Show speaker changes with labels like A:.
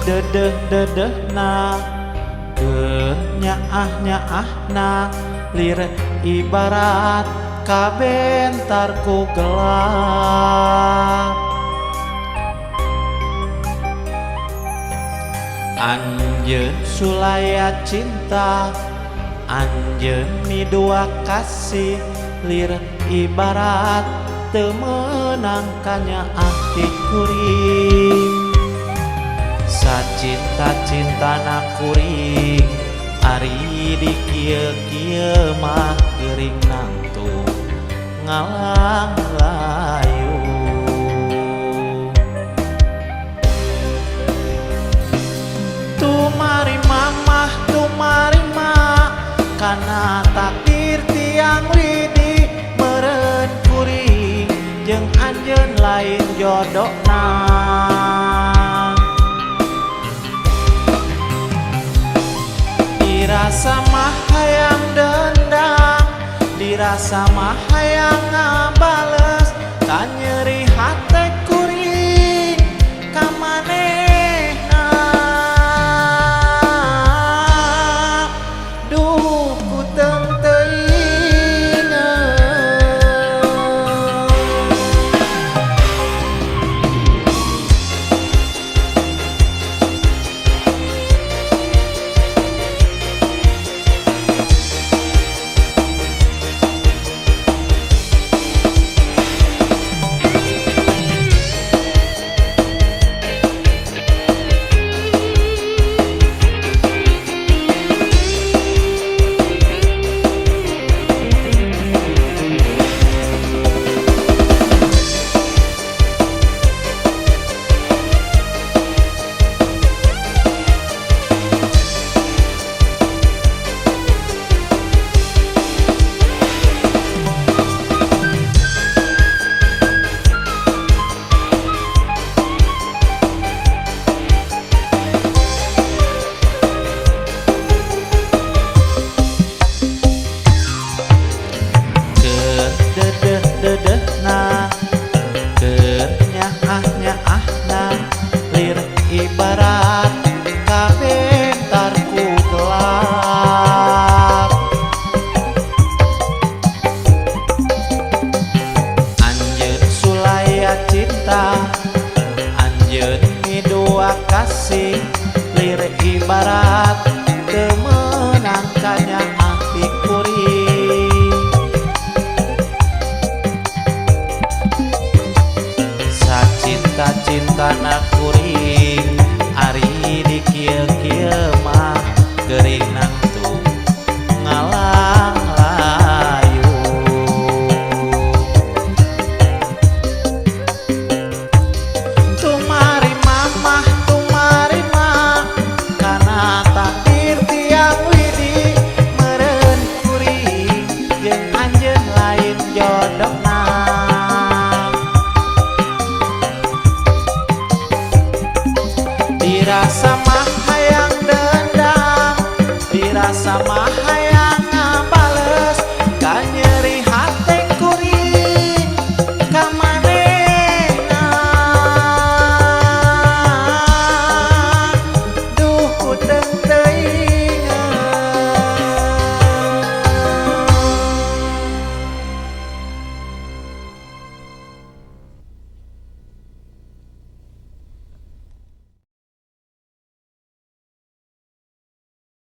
A: dedeh na keur nyaah na lir ibarat kabentar ku gelap. Anjeun sulaya cinta, anjeun midua kasih lir ibarat teu meunangkannya hati kuring. Sacinta-cintana kuring ari di kieu-kieu mah geuring nangtung ngalang layu. Tumari mamah tumari mak kana takdir tiang widi meureun kuring jeung anjeun lain jodohna. Dirasa mah hayang dendam, dirasa mah hayang ngabales, ka nyeri hate kuring ka manehna. Duh ku teung teuing. Dedehna keur nyaah-nyaahna lir ibarat kabentar ku gelap. Anjeun sulaya cinta, anjeun midua kasih lir ibarat teu meunangkannya hati kuring. Cinta-cintana kuring ari di kieu-kieu mah geuring nangtung ngalang layu. Tumari mamah tumari mak kana takdir tiang widi meureun kuring jeung anjeun lain jodoh.